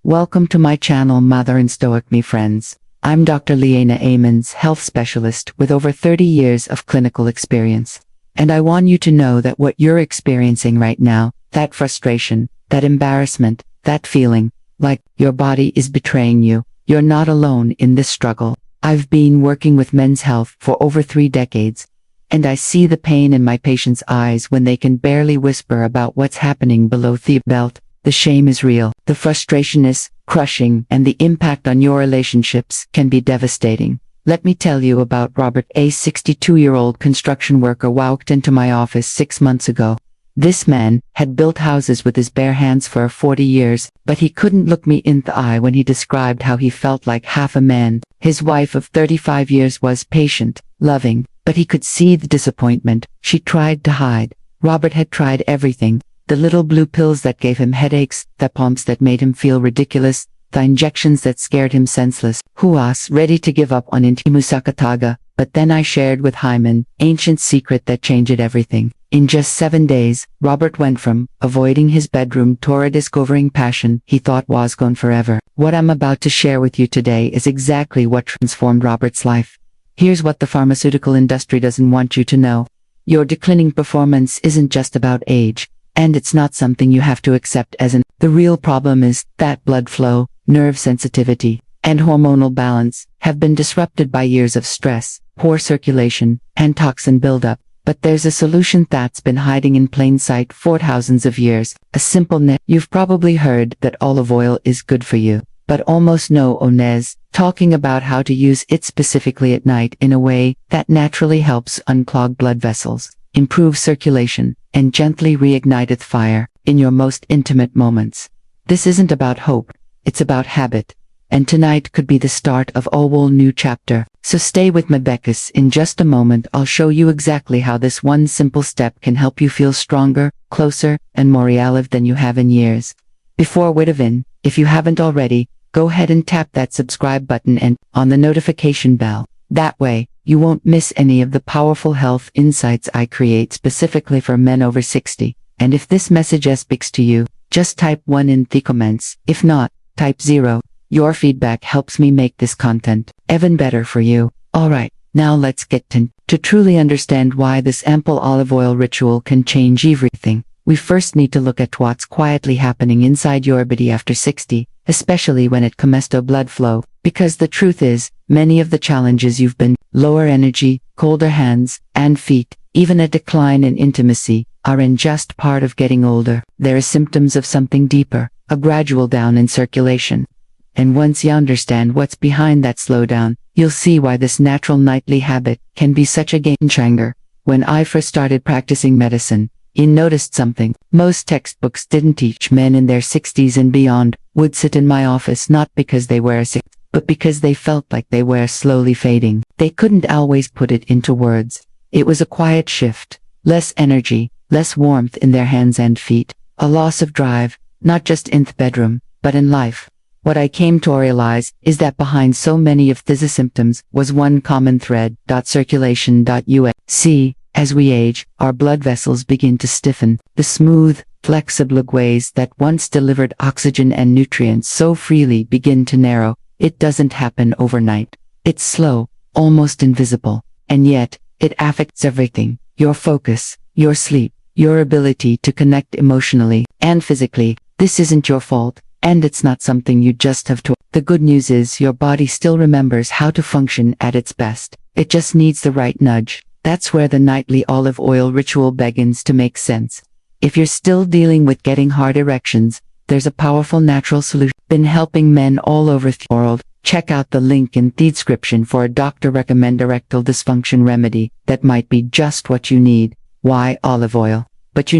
Welcome to my channel Mother and Stoic Me friends. I'm Dr. Liana Amons, health specialist with over 30 years of clinical experience. And I want you to know that what you're experiencing right now, that frustration, that embarrassment, that feeling like your body is betraying you, you're not alone in this struggle. I've been working with men's health for over 3 decades, and I see the pain in my patients' eyes when they can barely whisper about what's happening below the belt. The shame is real, the frustration is crushing, and the impact on your relationships can be devastating. Let me tell you about Robert, a 62-year-old construction worker walked into my office 6 months ago. This man had built houses with his bare hands for 40 years, but he couldn't look me in the eye when he described how he felt like half a man. His wife of 35 years was patient, loving, but he could see the disappointment she tried to hide. Robert had tried everything. The little blue pills that gave him headaches, the pumps that made him feel ridiculous, the injections that scared him senseless. Who was ready to give up on Intimusakataga, but then I shared with Hyman, ancient secret that changed everything. In just 7 days, Robert went from avoiding his bedroom to a discovering passion he thought was gone forever. What I'm about to share with you today is exactly what transformed Robert's life. Here's what the pharmaceutical industry doesn't want you to know. Your declining performance isn't just about age. And it's not something you have to accept as an. The real problem is that blood flow, nerve sensitivity, and hormonal balance have been disrupted by years of stress, poor circulation, and toxin buildup. But there's a solution that's been hiding in plain sight for thousands of years. A simple net. You've probably heard that olive oil is good for you, but almost no one is talking about how to use it specifically at night in a way that naturally helps unclog blood vessels, improve circulation, and gently reigniteth fire in your most intimate moments. This isn't about hope, it's about habit. And tonight could be the start of a whole new chapter. So stay with me because in just a moment I'll show you exactly how this one simple step can help you feel stronger, closer, and more alive than you have in years. Before we dive in, if you haven't already, go ahead and tap that subscribe button and on the notification bell. That way, you won't miss any of the powerful health insights I create specifically for men over 60. And if this message speaks to you, just type 1 in the comments. If not, type 0. Your feedback helps me make this content even better for you. Alright, now let's get to truly understand why this ample olive oil ritual can change everything. We first need to look at what's quietly happening inside your body after 60, especially when it comes to blood flow, because the truth is, many of the challenges you've been, lower energy, colder hands, and feet, even a decline in intimacy, aren't just part of getting older. They're symptoms of something deeper, a gradual down in circulation. And once you understand what's behind that slowdown, you'll see why this natural nightly habit can be such a game changer. When I first started practicing medicine, I noticed something. Most textbooks didn't teach men in their 60s and beyond would sit in my office not because they were sick, but because they felt like they were slowly fading. They couldn't always put it into words. It was a quiet shift, less energy, less warmth in their hands and feet, a loss of drive, not just in the bedroom, but in life. What I came to realize is that behind so many of these symptoms was one common thread. Circulation. See, as we age, our blood vessels begin to stiffen. The smooth, flexible ways that once delivered oxygen and nutrients so freely begin to narrow. It doesn't happen overnight. It's slow, almost invisible, and yet, it affects everything. Your focus, your sleep, your ability to connect emotionally and physically. This isn't your fault, and it's not something you just have to. The good news is your body still remembers how to function at its best. It just needs the right nudge. That's where the nightly olive oil ritual begins to make sense. If you're still dealing with getting hard erections, there's a powerful natural solution. Been helping men all over the world. Check out the link in the description for a doctor-recommended erectile dysfunction remedy that might be just what you need. Why olive oil? But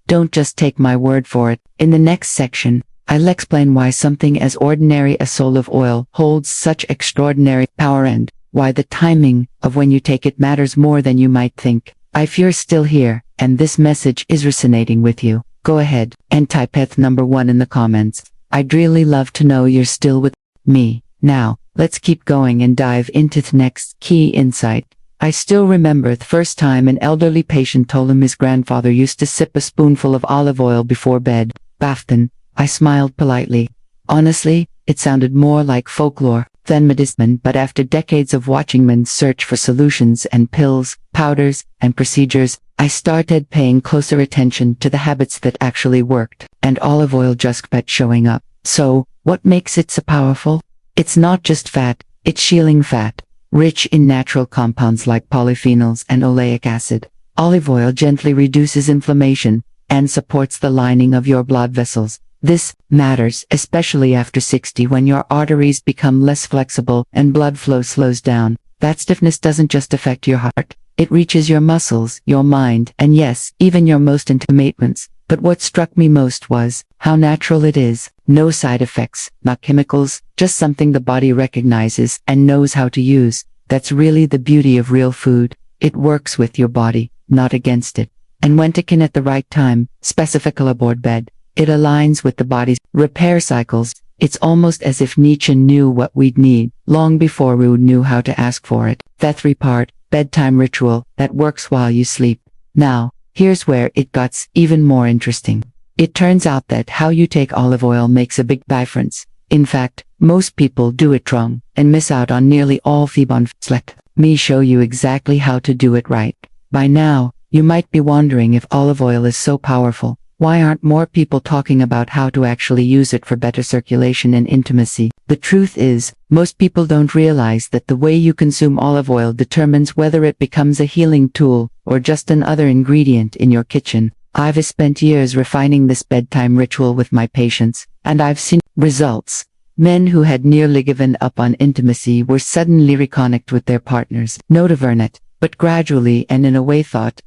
don't just take my word for it. In the next section, I'll explain why something as ordinary as olive oil holds such extraordinary power and why the timing of when you take it matters more than you might think. If you're still here, and this message is resonating with you, go ahead and type number 1 in the comments. I'd really love to know you're still with me. Now, let's keep going and dive into the next key insight. I still remember the first time an elderly patient told him his grandfather used to sip a spoonful of olive oil before bed. Bafton, I smiled politely. Honestly, it sounded more like folklore than medicine, but after decades of watching men search for solutions and pills, powders, and procedures, I started paying closer attention to the habits that actually worked, and olive oil just kept showing up. So, what makes it so powerful? It's not just fat, it's shielding fat, rich in natural compounds like polyphenols and oleic acid. Olive oil gently reduces inflammation and supports the lining of your blood vessels. This matters especially after 60 when your arteries become less flexible and blood flow slows down. That stiffness doesn't just affect your heart, it reaches your muscles, your mind, and yes, even your most intimate ones. But what struck me most was how natural it is. No side effects, not chemicals, just something the body recognizes and knows how to use. That's really the beauty of real food. It works with your body, not against it. And when taken at the right time, specifically aboard bed, it aligns with the body's repair cycles. It's almost as if Nietzsche knew what we'd need, long before we knew how to ask for it. That 3-part bedtime ritual that works while you sleep. Now, here's where it gets even more interesting. It turns out that how you take olive oil makes a big difference. In fact, most people do it wrong and miss out on nearly all the benefits. Let me show you exactly how to do it right. By now, you might be wondering if olive oil is so powerful. Why aren't more people talking about how to actually use it for better circulation and intimacy? The truth is, most people don't realize that the way you consume olive oil determines whether it becomes a healing tool or just another ingredient in your kitchen. I've spent years refining this bedtime ritual with my patients, and I've seen results. Men who had nearly given up on intimacy were suddenly reconnect with their partners. Not overnight, but gradually and in a way felt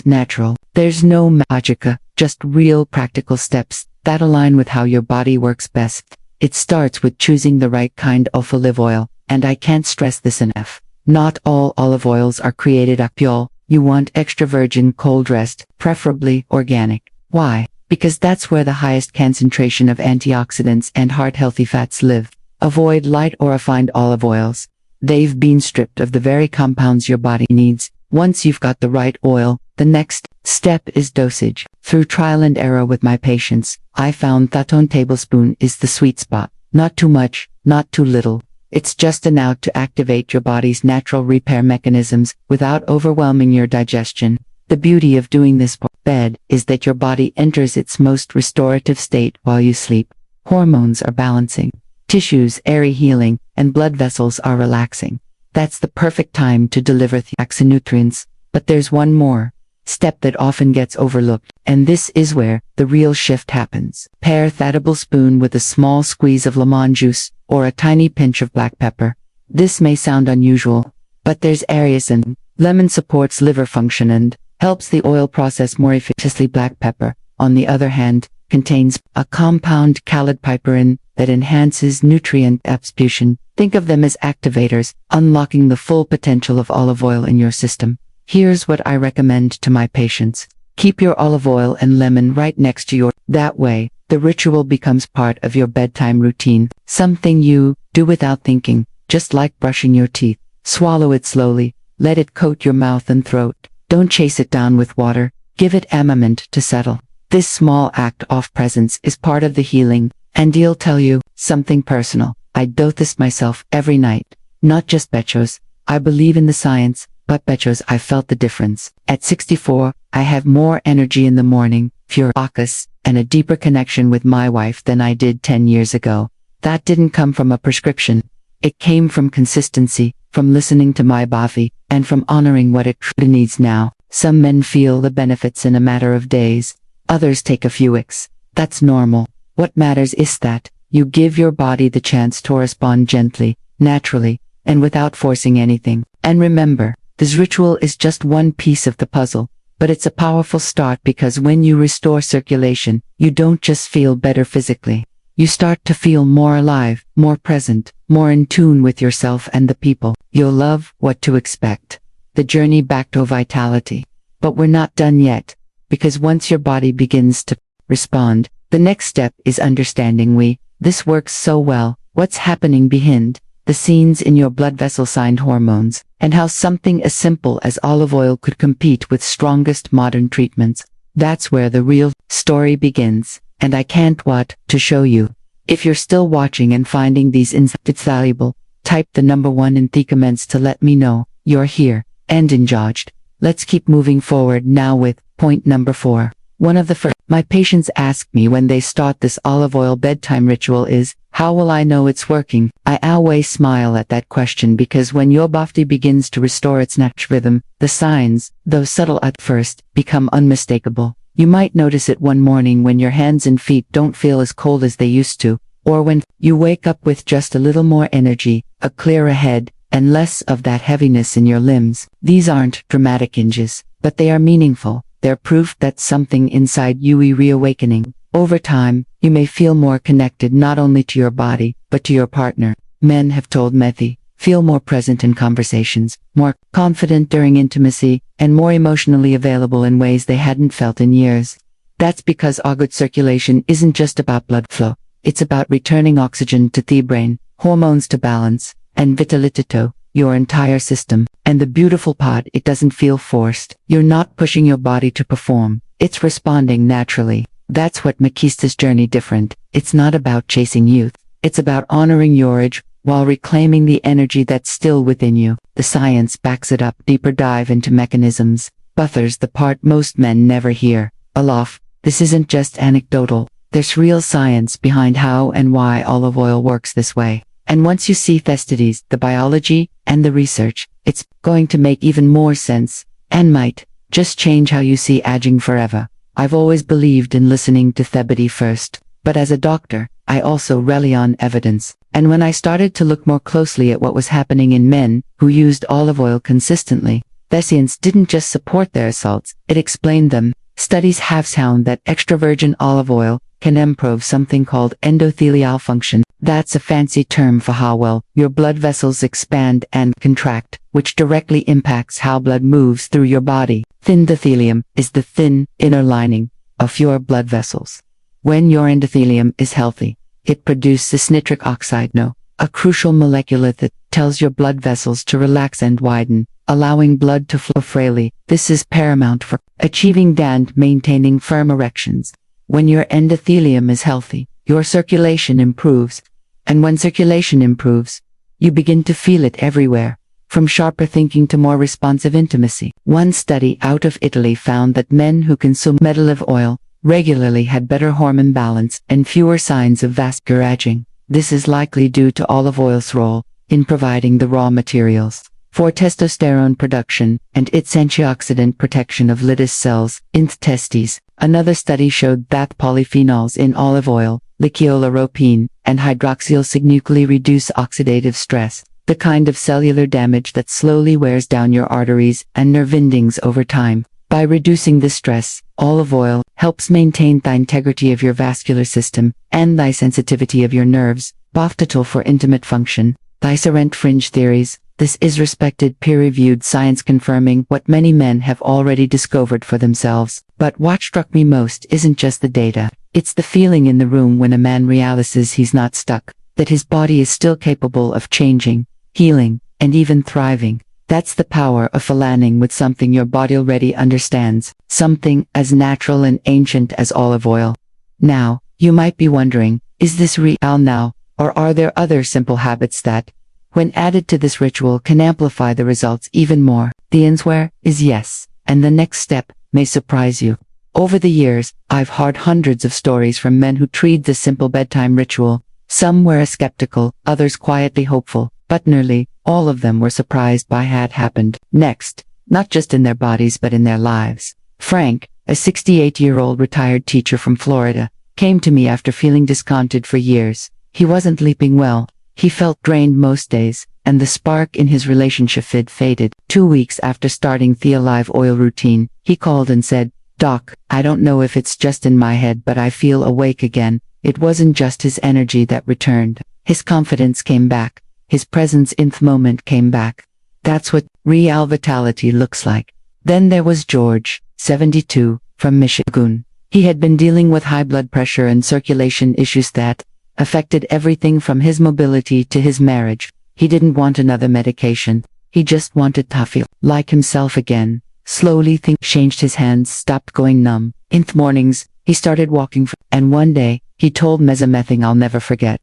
natural. There's no magicka, just real practical steps that align with how your body works best. It starts with choosing the right kind of olive oil, and I can't stress this enough. Not all olive oils are created pure. You want extra virgin cold-pressed, preferably organic. Why? Because that's where the highest concentration of antioxidants and heart-healthy fats live. Avoid light or refined olive oils. They've been stripped of the very compounds your body needs. Once you've got the right oil, the next step is dosage. Through trial and error with my patients, I found that 1 tablespoon is the sweet spot. Not too much, not too little. It's just enough to activate your body's natural repair mechanisms without overwhelming your digestion. The beauty of doing this bed is that your body enters its most restorative state while you sleep. Hormones are balancing, tissues are healing, and blood vessels are relaxing. That's the perfect time to deliver the nutrients. But there's one more step that often gets overlooked, and this is where the real shift happens. Pair a tablespoon with a small squeeze of lemon juice or a tiny pinch of black pepper. This may sound unusual, but there's areas in lemon supports liver function and helps the oil process more efficiently. Black pepper, on the other hand, contains a compound called piperin that enhances nutrient absorption. Think of them as activators, unlocking the full potential of olive oil in your system. Here's what I recommend to my patients. Keep your olive oil and lemon right next to your. That way, the ritual becomes part of your bedtime routine, something you do without thinking, just like brushing your teeth. Swallow it slowly, let it coat your mouth and throat. Don't chase it down with water, give it a moment to settle. This small act of presence is part of the healing, and I'll tell you something personal. I do this myself every night. Not just betchos, I believe in the science, but betchos I felt the difference. At 64, I have more energy in the morning, fewer focus, and a deeper connection with my wife than I did 10 years ago. That didn't come from a prescription. It came from consistency, from listening to my body, and from honoring what it truly needs now. Some men feel the benefits in a matter of days. Others take a few weeks. That's normal. What matters is that you give your body the chance to respond gently, naturally, and without forcing anything. And remember, this ritual is just one piece of the puzzle, but it's a powerful start because when you restore circulation, you don't just feel better physically. You start to feel more alive, more present, more in tune with yourself and the people you'll love. What to expect. The journey back to vitality. But we're not done yet, because once your body begins to respond, the next step is understanding this works so well, what's happening behind the scenes in your blood vessel signed hormones, and how something as simple as olive oil could compete with strongest modern treatments. That's where the real story begins, and I can't wait to show you. If you're still watching and finding these insights valuable, type the number 1 in the comments to let me know you're here and engaged. Let's keep moving forward now with point number 4. One of the first my patients ask me when they start this olive oil bedtime ritual is, how will I know it's working? I always smile at that question because when your body begins to restore its natural rhythm, the signs, though subtle at first, become unmistakable. You might notice it one morning when your hands and feet don't feel as cold as they used to, or when you wake up with just a little more energy, a clearer head, and less of that heaviness in your limbs. These aren't dramatic changes, but they are meaningful. They're proof that something inside you is reawakening. Over time, you may feel more connected not only to your body, but to your partner. Men have told me feel more present in conversations, more confident during intimacy, and more emotionally available in ways they hadn't felt in years. That's because our good circulation isn't just about blood flow. It's about returning oxygen to the brain, hormones to balance, and vitality to your entire system. And the beautiful part, it doesn't feel forced. You're not pushing your body to perform. It's responding naturally. That's what makes this journey different. It's not about chasing youth. It's about honoring your age while reclaiming the energy that's still within you. The science backs it up. Deeper dive into mechanisms. Buffers the part most men never hear. Alof, this isn't just anecdotal. There's real science behind how and why olive oil works this way. And once you see the studies, the biology, and the research, it's going to make even more sense, and might just change how you see aging forever. I've always believed in listening to the body first, but as a doctor, I also rely on evidence. And when I started to look more closely at what was happening in men who used olive oil consistently, the science didn't just support their results, it explained them. Studies have found that extra virgin olive oil can improve something called endothelial function. That's a fancy term for how well your blood vessels expand and contract, which directly impacts how blood moves through your body. Thin endothelium is the thin inner lining of your blood vessels. When your endothelium is healthy, it produces nitric oxide, a crucial molecule that tells your blood vessels to relax and widen, allowing blood to flow freely. This is paramount for achieving and maintaining firm erections. When your endothelium is healthy, your circulation improves. And when circulation improves, you begin to feel it everywhere, from sharper thinking to more responsive intimacy. One study out of Italy found that men who consume olive oil regularly had better hormone balance and fewer signs of vascular aging. This is likely due to olive oil's role in providing the raw materials for testosterone production and its antioxidant protection of litid cells in the testes. Another study showed that polyphenols in olive oil, lichioleuropene, and hydroxyl significantly reduce oxidative stress, the kind of cellular damage that slowly wears down your arteries and nerve endings over time. By reducing this stress, olive oil helps maintain the integrity of your vascular system and the sensitivity of your nerves, both vital for intimate function. These aren't fringe theories. This is respected peer-reviewed science confirming what many men have already discovered for themselves. But what struck me most isn't just the data. It's the feeling in the room when a man realizes he's not stuck, that his body is still capable of changing, healing, and even thriving. That's the power of aligning with something your body already understands, something as natural and ancient as olive oil. Now, you might be wondering, is this real now, or are there other simple habits that, when added to this ritual, can amplify the results even more? The answer is yes, and the next step may surprise you. Over the years, I've heard hundreds of stories from men who tried this simple bedtime ritual. Some were skeptical, others quietly hopeful, but nearly all of them were surprised by what had happened next, not just in their bodies but in their lives. Frank, a 68-year-old retired teacher from Florida, came to me after feeling discontented for years. He wasn't sleeping well. He felt drained most days, and the spark in his relationship had faded. 2 weeks after starting the olive oil routine, he called and said, "Doc, I don't know if it's just in my head, but I feel awake again." It wasn't just his energy that returned. His confidence came back. His presence in the moment came back. That's what real vitality looks like. Then there was George, 72, from Michigan. He had been dealing with high blood pressure and circulation issues that affected everything from his mobility to his marriage. He didn't want another medication. He just wanted to feel like himself again. Slowly things changed. His hands stopped going numb. In the mornings, he started walking, and one day, He told Mesamething I'll never forget.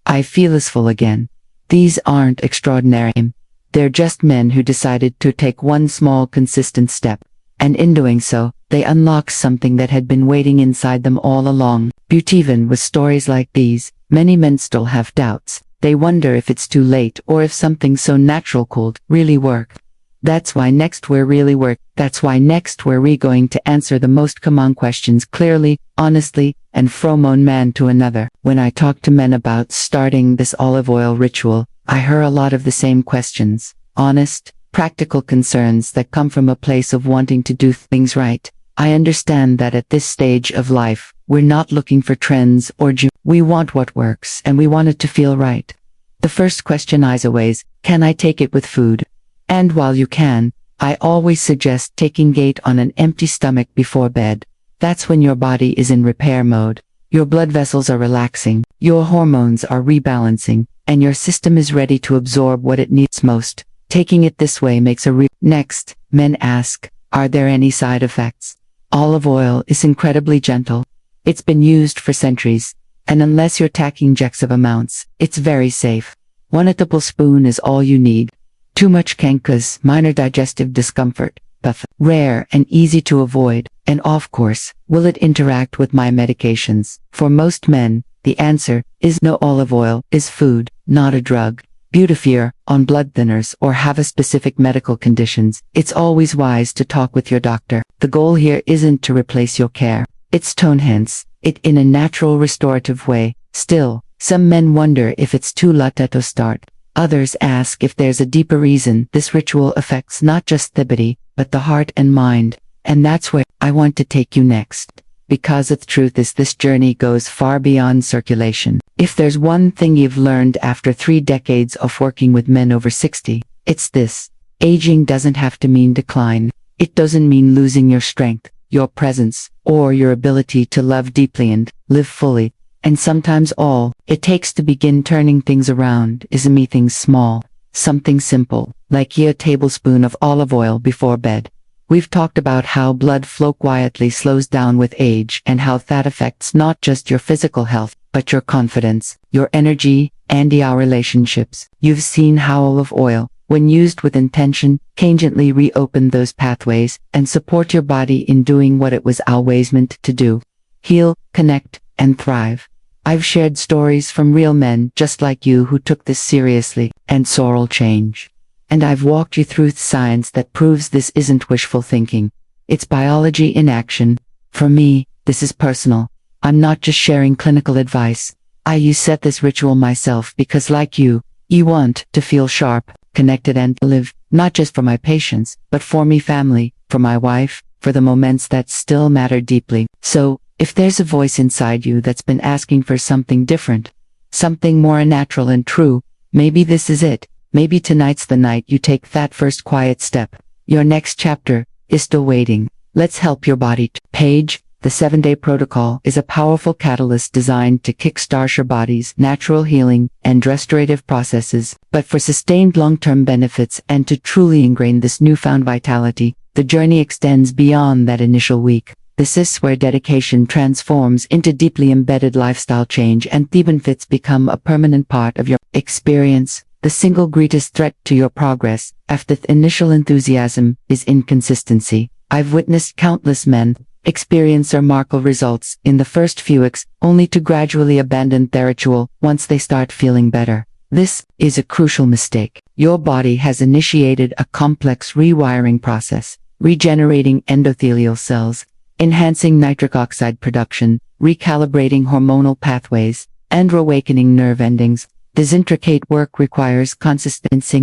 I feel as full again. These aren't extraordinary. They're just men who decided to take one small consistent step. And in doing so, they unlocked something that had been waiting inside them all along. Even with stories like these, many men still have doubts. They wonder if it's too late or if something so natural could really work. That's why next we're going to answer the most common questions clearly, honestly, and from one man to another. When I talk to men about starting this olive oil ritual, I hear a lot of the same questions. Honest, practical concerns that come from a place of wanting to do things right. I understand that at this stage of life, we're not looking for trends or we want what works and we want it to feel right. The first question is always, can I take it with food? And while you can, I always suggest taking it on an empty stomach before bed. That's when your body is in repair mode. Your blood vessels are relaxing, your hormones are rebalancing, and your system is ready to absorb what it needs most. Taking it this way makes Next, men ask, are there any side effects? Olive oil is incredibly gentle. It's been used for centuries, and unless you're taking excessive amounts, it's very safe. 1 tablespoon is all you need. Too much can cause minor digestive discomfort, but rare and easy to avoid. And of course, will it interact with my medications? For most men, the answer is no. Olive oil is food, not a drug. If you're on blood thinners or have a specific medical conditions, it's always wise to talk with your doctor. The goal here isn't to replace your care. It's to enhance it in a natural restorative way. Still, some men wonder if it's too late to start. Others ask if there's a deeper reason. This ritual affects not just the body, but the heart and mind. And that's where I want to take you next. Because the truth is this journey goes far beyond circulation. If there's one thing you've learned after 3 decades of working with men over 60, it's this. Aging doesn't have to mean decline. It doesn't mean losing your strength, your presence, or your ability to love deeply and live fully. And sometimes all it takes to begin turning things around is something small, something simple, like a tablespoon of olive oil before bed. We've talked about how blood flow quietly slows down with age and how that affects not just your physical health, but your confidence, your energy, and your relationships. You've seen how olive oil, when used with intention, can gently reopen those pathways and support your body in doing what it was always meant to do. Heal, connect, and thrive. I've shared stories from real men just like you who took this seriously and saw real change. And I've walked you through science that proves this isn't wishful thinking. It's biology in action. For me, this is personal. I'm not just sharing clinical advice. I use this ritual myself because like you want to feel sharp, connected and live, not just for my patients, but for me family, for my wife, for the moments that still matter deeply. So, if there's a voice inside you that's been asking for something different, something more natural and true, maybe this is it. Maybe tonight's the night you take that first quiet step. Your next chapter is still waiting. Let's help your body. Page, the 7-day protocol is a powerful catalyst designed to kickstart your body's natural healing and restorative processes. But for sustained long-term benefits and to truly ingrain this newfound vitality, the journey extends beyond that initial week. This is where dedication transforms into deeply embedded lifestyle change and the benefits become a permanent part of your experience. The single greatest threat to your progress, after the initial enthusiasm, is inconsistency. I've witnessed countless men experience remarkable results in the first few weeks, only to gradually abandon their ritual once they start feeling better. This is a crucial mistake. Your body has initiated a complex rewiring process, regenerating endothelial cells, enhancing nitric oxide production, recalibrating hormonal pathways, and reawakening nerve endings. This intricate work requires consistency,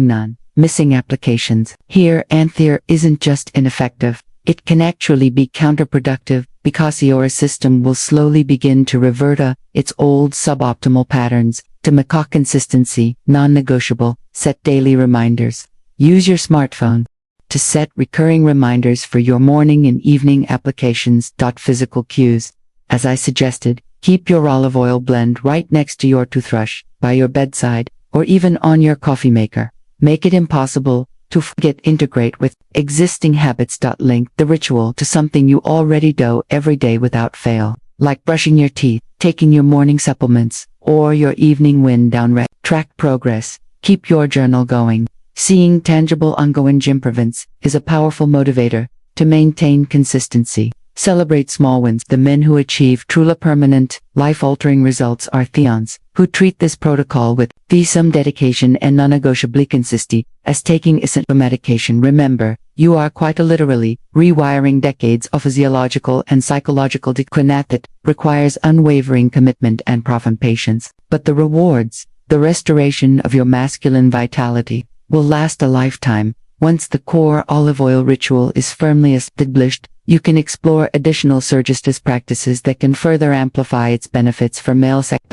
missing applications. Here and there isn't just ineffective, it can actually be counterproductive because your system will slowly begin to revert to its old suboptimal patterns. To make consistency non-negotiable, set daily reminders. Use your smartphone to set recurring reminders for your morning and evening applications. Physical cues. As I suggested, keep your olive oil blend right next to your toothbrush, by your bedside, or even on your coffee maker. Make it impossible to forget. Integrate with existing habits. Link the ritual to something you already do every day without fail. like brushing your teeth, taking your morning supplements, or your evening wind down rest. Track progress. Keep your journal going. Seeing tangible ongoing improvements is a powerful motivator to maintain consistency. Celebrate small wins. The men who achieve truly permanent, life-altering results are Theons, who treat this protocol with some dedication and non-negotiably consistency, as taking essential medication. Remember, you are quite literally rewiring decades of physiological and psychological decline that requires unwavering commitment and profound patience. But the rewards, the restoration of your masculine vitality, will last a lifetime. Once the core olive oil ritual is firmly established, you can explore additional surgistus practices that can further amplify its benefits for male sex.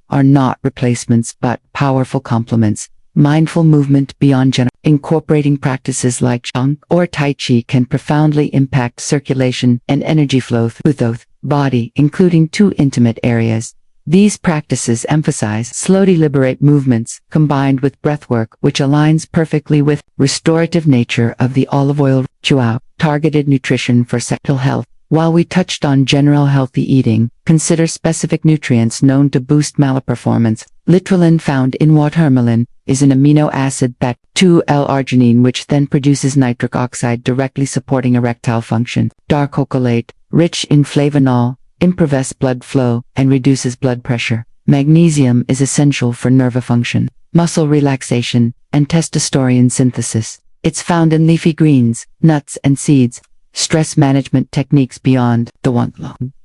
Are not replacements but powerful complements. Mindful movement beyond gender. Incorporating practices like Qigong or Tai Chi can profoundly impact circulation and energy flow through the body, including two intimate areas. These practices emphasize slow deliberate movements combined with breathwork, which aligns perfectly with restorative nature of the olive oil ritual. Targeted nutrition for sexual health. While we touched on general healthy eating, consider specific nutrients known to boost malaperformance. Litrulin, found in watermelon, is an amino acid that 2L-arginine, which then produces nitric oxide, directly supporting erectile function. Dark chocolate, rich in flavonol, improves blood flow and reduces blood pressure. Magnesium is essential for nerve function, muscle relaxation, and testosterone synthesis. It's found in leafy greens, nuts, and seeds. Stress management techniques beyond the one.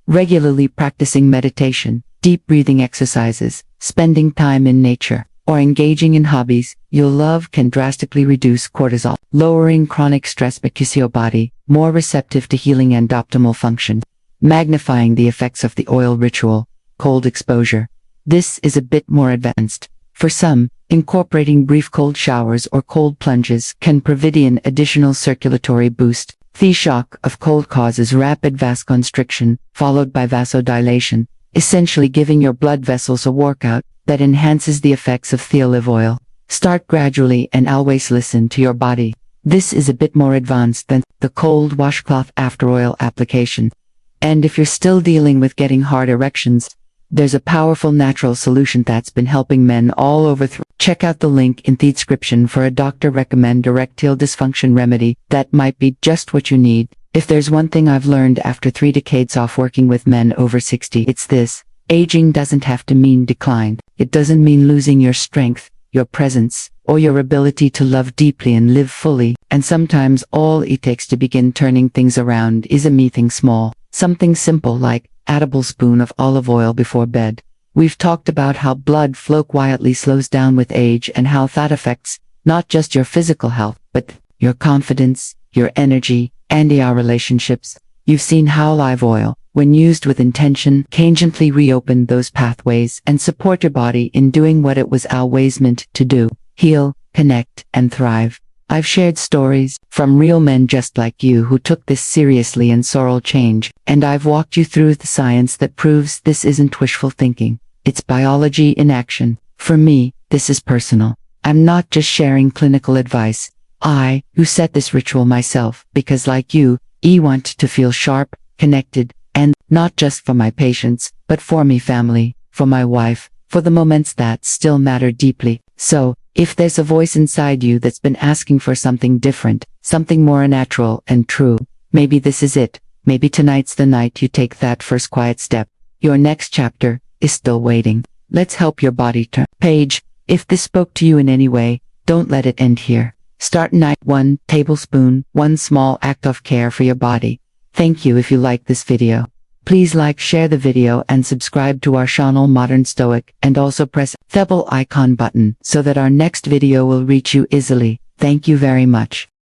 Regularly practicing meditation, deep breathing exercises, spending time in nature, or engaging in hobbies you'll love can drastically reduce cortisol, lowering chronic stress, makes your body more receptive to healing and optimal function. Magnifying the effects of the oil ritual. Cold exposure. This is a bit more advanced. For some, incorporating brief cold showers or cold plunges can provide an additional circulatory boost. The shock of cold causes rapid vasoconstriction, followed by vasodilation, essentially giving your blood vessels a workout that enhances the effects of the olive oil. Start gradually and always listen to your body. This is a bit more advanced than the cold washcloth after oil application. And if you're still dealing with getting hard erections, there's a powerful natural solution that's been helping men all over. Check out the link in the description for a doctor-recommended erectile dysfunction remedy that might be just what you need. If there's one thing I've learned after 3 decades of working with men over 60, it's this: aging doesn't have to mean decline. It doesn't mean losing your strength, your presence, or your ability to love deeply and live fully. And sometimes all it takes to begin turning things around is a meeting small. Something simple like a tablespoon of olive oil before bed. We've talked about how blood flow quietly slows down with age and how that affects not just your physical health, but your confidence, your energy, and your relationships. You've seen how olive oil, when used with intention, can gently reopen those pathways and support your body in doing what it was always meant to do: heal, connect, and thrive. I've shared stories from real men just like you who took this seriously and sorrow change, and I've walked you through the science that proves this isn't wishful thinking. It's biology in action. For me, this is personal. I'm not just sharing clinical advice. I, who set this ritual myself, because like you, I want to feel sharp, connected, and not just for my patients, but for me family, for my wife, for the moments that still matter deeply. So, if there's a voice inside you that's been asking for something different, something more natural and true, maybe this is it. Maybe tonight's the night you take that first quiet step. Your next chapter is still waiting. Let's help your body turn page. If this spoke to you in any way, don't let it end here. Start night 1 tablespoon, one small act of care for your body. Thank you if you like this video. Please like, share the video, and subscribe to our channel Modern Stoic, and also press the bell icon button so that our next video will reach you easily. Thank you very much.